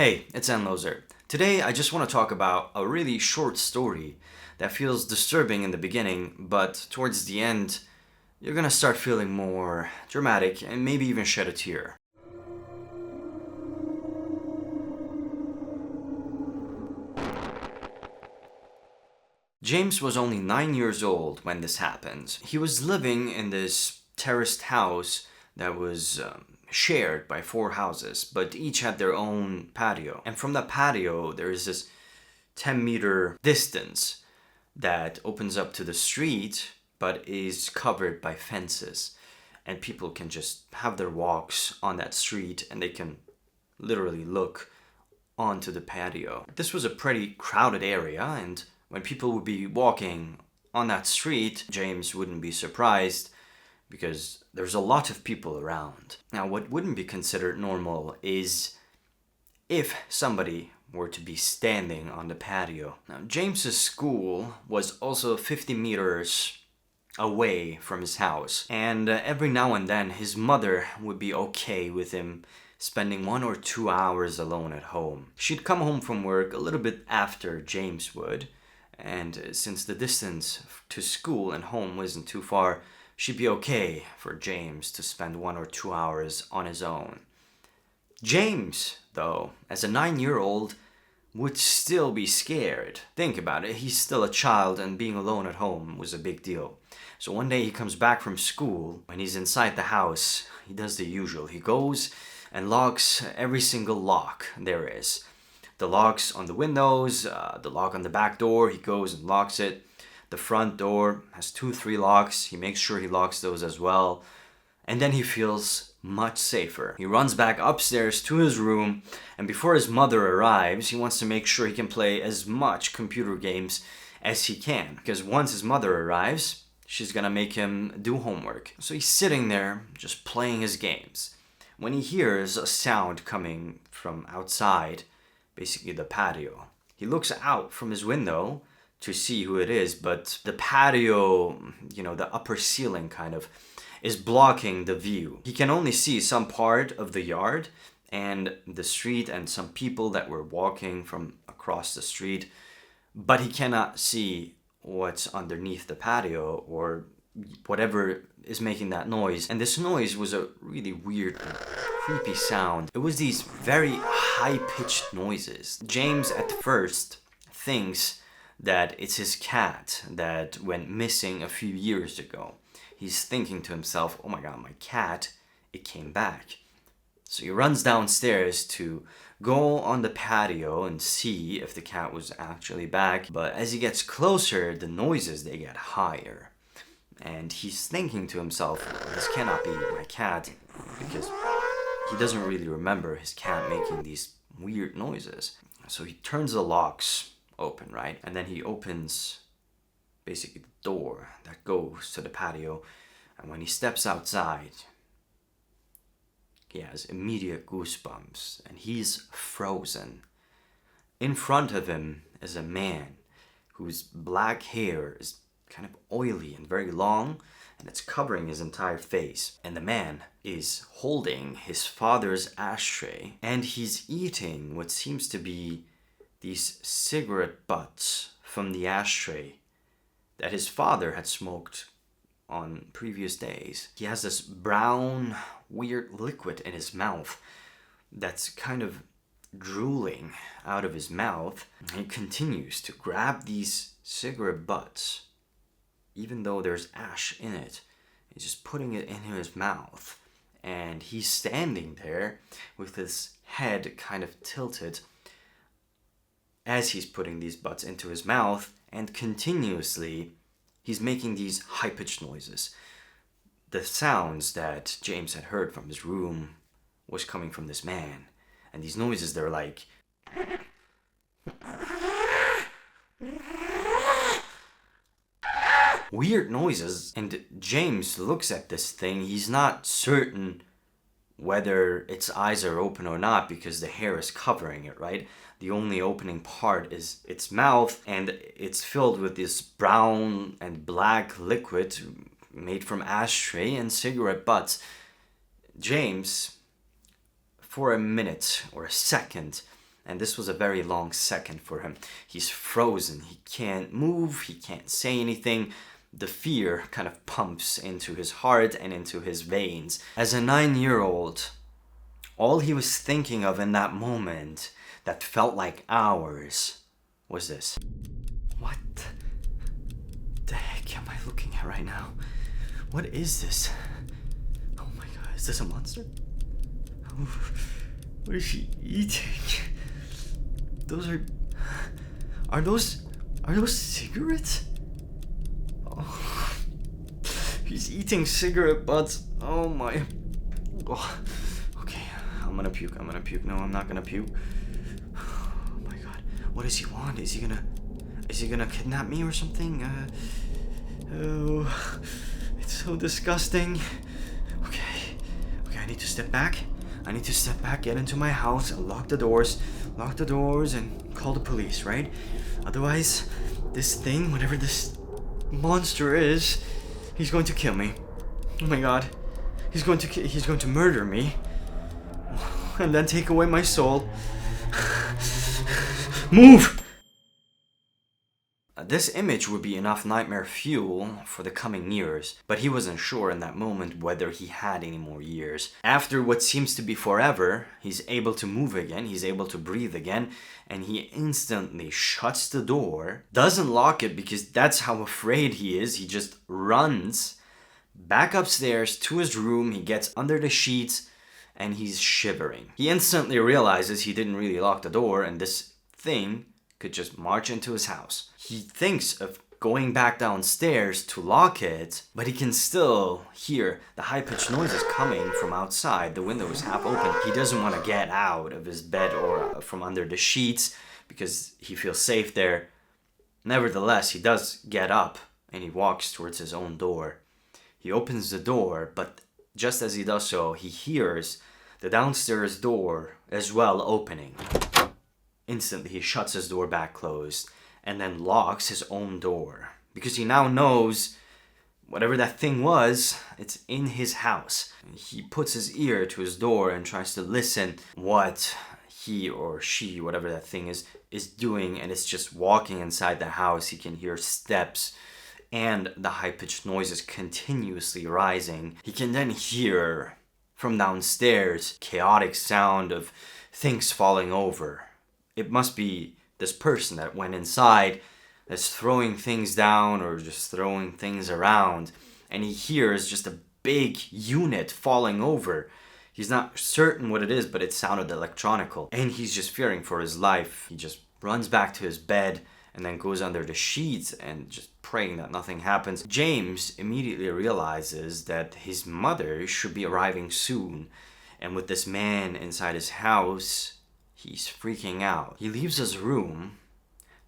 Hey, it's Enlozer. Today I just want to talk about a really short story that feels disturbing in the beginning, but towards the end, you're gonna start feeling more dramatic and maybe even shed a tear. James was only 9 years old when this happened. He was living in this terraced house that was shared by four houses, but each had their own patio. And from the patio, there is this 10-meter distance that opens up to the street but is covered by fences. And people can just have their walks on that street and they can literally look onto the patio. This was a pretty crowded area, and when people would be walking on that street, James wouldn't be surprised because there's a lot of people around. Now, what wouldn't be considered normal is if somebody were to be standing on the patio. Now, James's school was also 50 meters away from his house, and every now and then his mother would be okay with him spending 1 or 2 hours alone at home. She'd come home from work a little bit after James would, and since the distance to school and home wasn't too far, she'd be okay for James to spend 1 or 2 hours on his own. James, though, as a 9-year-old, would still be scared. Think about it, he's still a child and being alone at home was a big deal. So one day he comes back from school. When he's inside the house, he does the usual. He goes and locks every single lock there is. The locks on the windows, the lock on the back door, he goes and locks it. The front door has 2-3 locks. He makes sure he locks those as well. And then he feels much safer. He runs back upstairs to his room, and before his mother arrives, he wants to make sure he can play as much computer games as he can. Because once his mother arrives, she's gonna make him do homework. So he's sitting there, just playing his games, when he hears a sound coming from outside, basically the patio. He looks out from his window to see who it is, but the patio, the upper ceiling kind of, is blocking the view. He can only see some part of the yard and the street and some people that were walking from across the street, but he cannot see what's underneath the patio or whatever is making that noise. And this noise was a really weird, creepy sound. It was these very high-pitched noises. James at first thinks that it's his cat that went missing a few years ago. He's thinking to himself, oh my god, my cat, it came back. So he runs downstairs to go on the patio and see if the cat was actually back. But as he gets closer, the noises, they get higher. And he's thinking to himself, this cannot be my cat, because he doesn't really remember his cat making these weird noises. So he turns the locks open, right? And then he opens basically the door that goes to the patio. And when he steps outside, he has immediate goosebumps and he's frozen. In front of him is a man whose black hair is kind of oily and very long, and it's covering his entire face. And the man is holding his father's ashtray, and he's eating what seems to be these cigarette butts from the ashtray that his father had smoked on previous days. He has this brown, weird liquid in his mouth that's kind of drooling out of his mouth. He continues to grab these cigarette butts, even though there's ash in it. He's just putting it in his mouth. And he's standing there with his head kind of tilted as he's putting these butts into his mouth, and continuously he's making these high-pitched noises. The sounds that James had heard from his room was coming from this man. And these noises, they're like weird noises. And James looks at this thing. He's not certain whether its eyes are open or not because the hair is covering it, right? The only opening part is its mouth, and it's filled with this brown and black liquid made from ashtray and cigarette butts. James, for a minute or a second, And this was a very long second for him. He's frozen. He can't move. He can't say anything. The fear kind of pumps into his heart and into his veins. As a 9-year-old, all he was thinking of in that moment that felt like hours was this. What the heck am I looking at right now? What is this? Oh my god, is this a monster? What is she eating? Are those cigarettes? Oh, he's eating cigarette butts. Oh my. Oh, okay, I'm gonna puke. No, I'm not gonna puke. Oh my god. What does he want? Is he gonna kidnap me or something? Oh, it's so disgusting. Okay, I need to step back. Get into my house, and lock the doors, and call the police, right? Otherwise, this thing, whatever this monster is, he's going to kill me. Oh my god. He's going to murder me. And then take away my soul. Move! This image would be enough nightmare fuel for the coming years, but he wasn't sure in that moment whether he had any more years. After what seems to be forever, he's able to move again, he's able to breathe again, and he instantly shuts the door, doesn't lock it because that's how afraid he is. He just runs back upstairs to his room, he gets under the sheets, and he's shivering. He instantly realizes he didn't really lock the door, and this thing could just march into his house. He thinks of going back downstairs to lock it, but he can still hear the high-pitched noises coming from outside. The window is half open. He doesn't want to get out of his bed or from under the sheets because he feels safe there. Nevertheless, he does get up and he walks towards his own door. He opens the door, but just as he does so, he hears the downstairs door as well opening. Instantly, he shuts his door back closed and then locks his own door because he now knows whatever that thing was, it's in his house. He puts his ear to his door and tries to listen what he or she, whatever that thing is doing, and it's just walking inside the house. He can hear steps and the high-pitched noises continuously rising. He can then hear from downstairs chaotic sound of things falling over. It must be this person that went inside that's throwing things down or just throwing things around. And he hears just a big unit falling over. He's not certain what it is, but it sounded electronical. And he's just fearing for his life. He just runs back to his bed and then goes under the sheets and just praying that nothing happens. James immediately realizes that his mother should be arriving soon. And with this man inside his house, he's freaking out. He leaves his room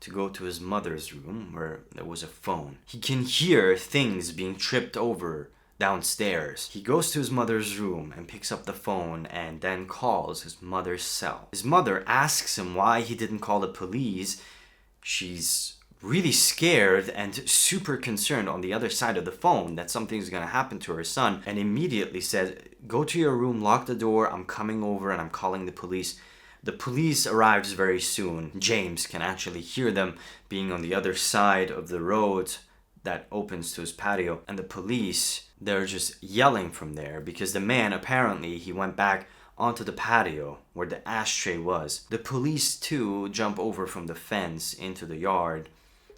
to go to his mother's room where there was a phone. He can hear things being tripped over downstairs. He goes to his mother's room and picks up the phone and then calls his mother's cell. His mother asks him why he didn't call the police. She's really scared and super concerned on the other side of the phone that something's gonna happen to her son, and immediately says, "Go to your room, lock the door, I'm coming over and I'm calling the police." The police arrives very soon. James can actually hear them being on the other side of the road that opens to his patio. And the police, they're just yelling from there because the man, apparently, he went back onto the patio where the ashtray was. The police, too, jump over from the fence into the yard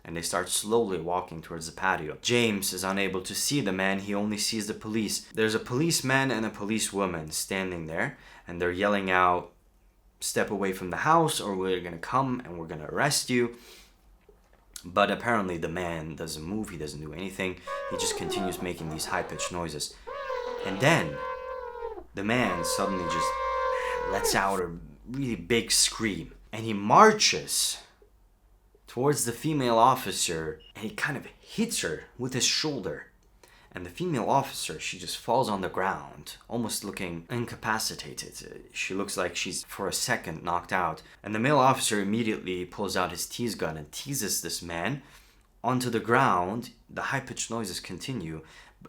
and they start slowly walking towards the patio. James is unable to see the man, he only sees the police. There's a policeman and a policewoman standing there and they're yelling out, "Step away from the house or we're gonna come and we're gonna arrest you." But apparently the man doesn't move, he doesn't do anything. He just continues making these high-pitched noises. And then the man suddenly just lets out a really big scream. And he marches towards the female officer and he kind of hits her with his shoulder. And the female officer, she just falls on the ground, almost looking incapacitated. She looks like she's, for a second, knocked out. And the male officer immediately pulls out his tease gun and teases this man onto the ground. The high-pitched noises continue,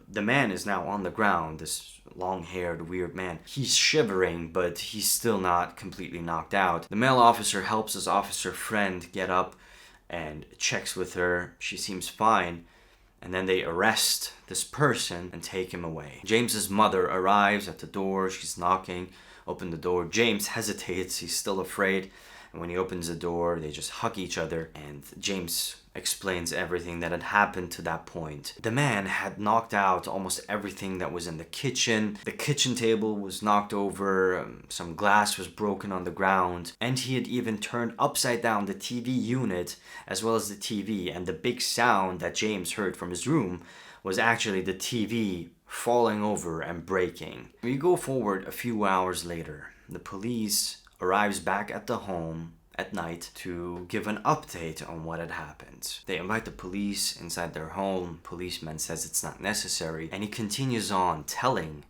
The man is now on the ground, this long-haired, weird man. He's shivering, but he's still not completely knocked out. The male officer helps his officer friend get up and checks with her. She seems fine. And then they arrest this person and take him away. James's mother arrives at the door. She's knocking. Open the door. James hesitates. He's still afraid. And when he opens the door, they just hug each other. And James explains everything that had happened to that point. The man had knocked out almost everything that was in the kitchen. The kitchen table was knocked over. Some glass was broken on the ground. And he had even turned upside down the TV unit as well as the TV. And the big sound that James heard from his room was actually the TV falling over and breaking. We go forward a few hours later. The police arrives back at the home at night to give an update on what had happened. They invite the police inside their home. Policeman says it's not necessary, and he continues on telling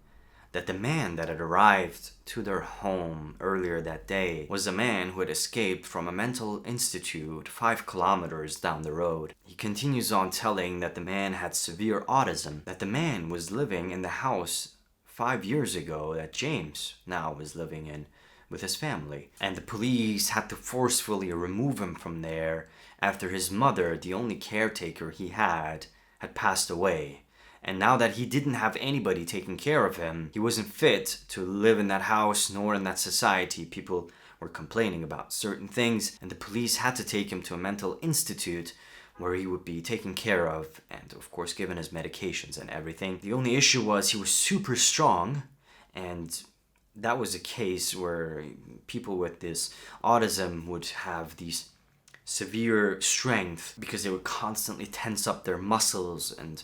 that the man that had arrived to their home earlier that day was a man who had escaped from a mental institute 5 kilometers down the road. He continues on telling that the man had severe autism, that the man was living in the house 5 years ago that James now was living in with his family. And the police had to forcefully remove him from there after his mother, the only caretaker he had passed away. And now that he didn't have anybody taking care of him, he wasn't fit to live in that house nor in that society. People were complaining about certain things, and the police had to take him to a mental institute where he would be taken care of and, of course, given his medications and everything. The only issue was he was super strong, and that was a case where people with this autism would have these severe strength because they would constantly tense up their muscles and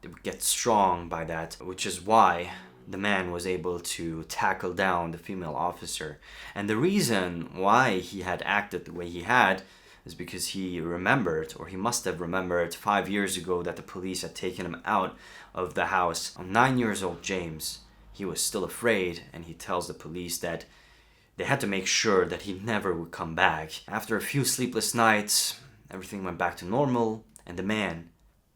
they would get strong by that, which is why the man was able to tackle down the female officer. And the reason why he had acted the way he had is because he remembered, or he must have remembered 5 years ago that the police had taken him out of the house. 9 years old James, he was still afraid, and he tells the police that they had to make sure that he never would come back. After a few sleepless nights, everything went back to normal, and the man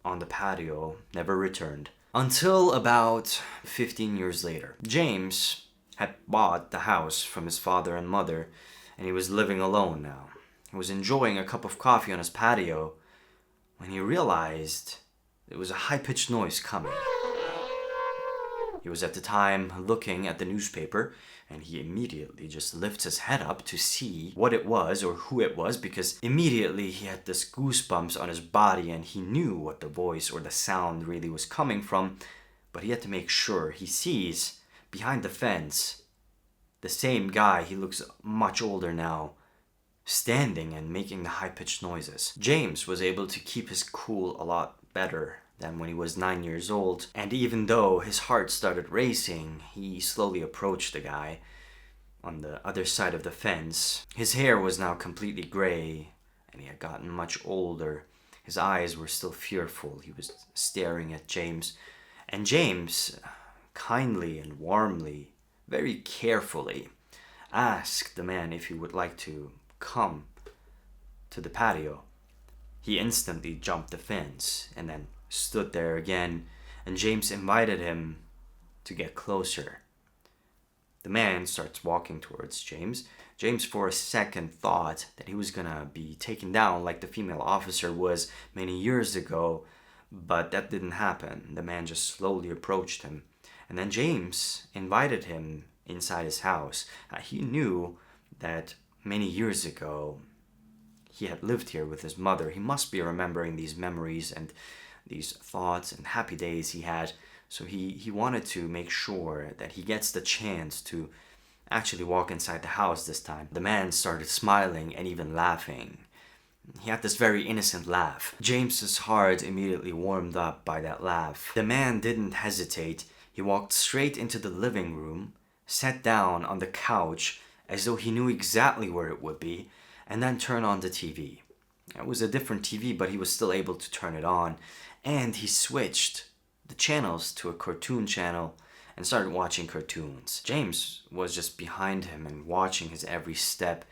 on the patio never returned. Until about 15 years later. James had bought the house from his father and mother, and he was living alone now. He was enjoying a cup of coffee on his patio when he realized there was a high-pitched noise coming. He was at the time looking at the newspaper, and he immediately just lifts his head up to see what it was or who it was, because immediately he had this goosebumps on his body and he knew what the voice or the sound really was coming from, but he had to make sure. He sees behind the fence the same guy, he looks much older now, standing and making the high-pitched noises. James was able to keep his cool a lot better than when he was 9 years old, and even though his heart started racing, he slowly approached the guy on the other side of the fence. His hair was now completely gray, and he had gotten much older. His eyes were still fearful. He was staring at James, and James, kindly and warmly, very carefully, asked the man if he would like to come to the patio. He instantly jumped the fence, and then stood there again, and James invited him to get closer. The man starts walking towards James. James for a second thought that he was gonna be taken down like the female officer was many years ago, but that didn't happen. The man just slowly approached him, and then James invited him inside his house. He knew that many years ago he had lived here with his mother. He must be remembering these memories and these thoughts and happy days he had. So he wanted to make sure that he gets the chance to actually walk inside the house this time. The man started smiling and even laughing. He had this very innocent laugh. James's heart immediately warmed up by that laugh. The man didn't hesitate. He walked straight into the living room, sat down on the couch as though he knew exactly where it would be, and then turned on the TV. It was a different TV, but he was still able to turn it on. And he switched the channels to a cartoon channel and started watching cartoons. James was just behind him and watching his every step.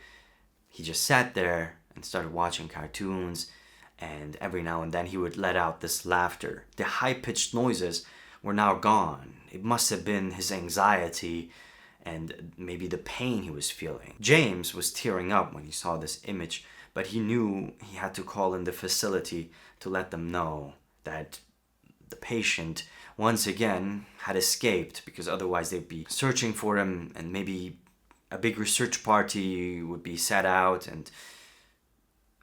He just sat there and started watching cartoons, and every now and then he would let out this laughter. The high-pitched noises were now gone. It must have been his anxiety and maybe the pain he was feeling. James was tearing up when he saw this image, but he knew he had to call in the facility to let them know that the patient once again had escaped, because otherwise they'd be searching for him and maybe a big research party would be set out, and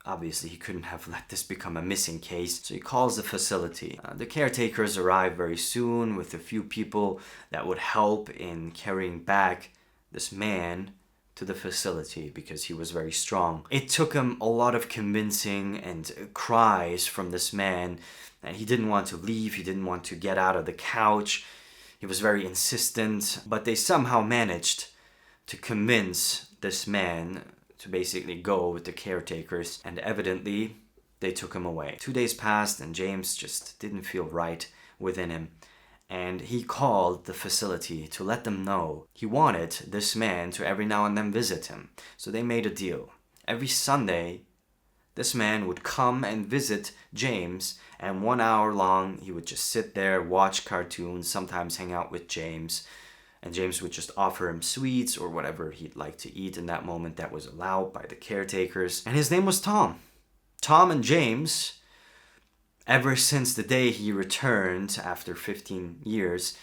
obviously he couldn't have let this become a missing case. So he calls the facility. The caretakers arrive very soon with a few people that would help in carrying back this man to the facility because he was very strong. It took him a lot of convincing and cries from this man, and he didn't want to leave. He didn't want to get out of the couch. He was very insistent, but they somehow managed to convince this man to basically go with the caretakers, and evidently they took him away. 2 days passed and James just didn't feel right within him, and he called the facility to let them know he wanted this man to every now and then visit him. So they made a deal. Every Sunday, this man would come and visit James, and 1 hour long he would just sit there, watch cartoons, sometimes hang out with James, and James would just offer him sweets or whatever he'd like to eat in that moment that was allowed by the caretakers. And his name was Tom. Tom and James, ever since the day he returned after 15 years,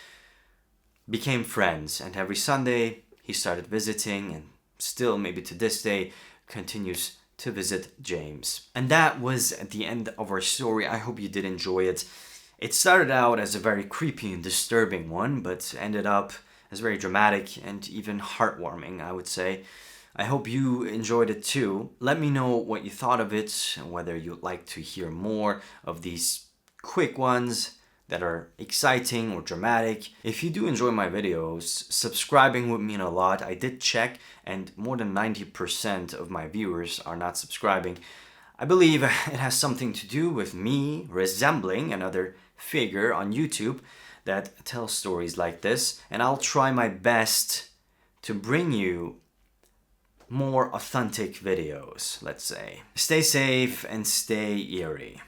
became friends. And every Sunday he started visiting, and still, maybe to this day, continues to visit James. And that was the end of our story. I hope you did enjoy it. It started out as a very creepy and disturbing one, but ended up as very dramatic and even heartwarming, I would say. I hope you enjoyed it too. Let me know what you thought of it, and whether you'd like to hear more of these quick ones that are exciting or dramatic. If you do enjoy my videos, subscribing would mean a lot. I did check, and more than 90% of my viewers are not subscribing. I believe it has something to do with me resembling another figure on YouTube that tells stories like this, and I'll try my best to bring you more authentic videos, let's say. Stay safe and stay eerie.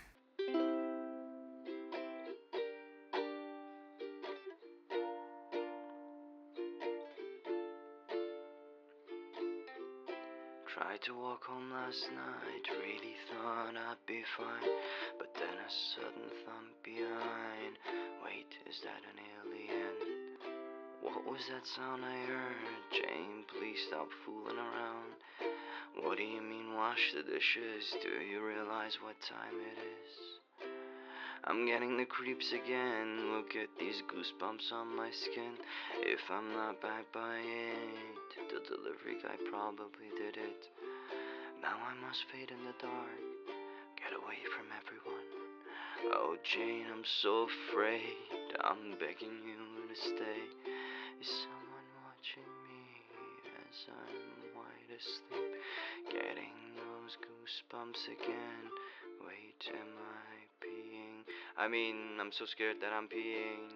Tried to walk home last night, really thought I'd be fine, but then a sudden thump behind. Wait, is that an alien? What was that sound I heard? Jane, please stop fooling around. What do you mean wash the dishes? Do you realize what time it is? I'm getting the creeps again. Look at these goosebumps on my skin. If I'm not back by 8, the delivery guy probably did it. Now I must fade in the dark, get away from everyone. Oh Jane, I'm so afraid. I'm begging you to stay. Is someone watching me as I'm wide asleep? Getting those goosebumps again. Wait, am I peeing? I'm so scared that I'm peeing.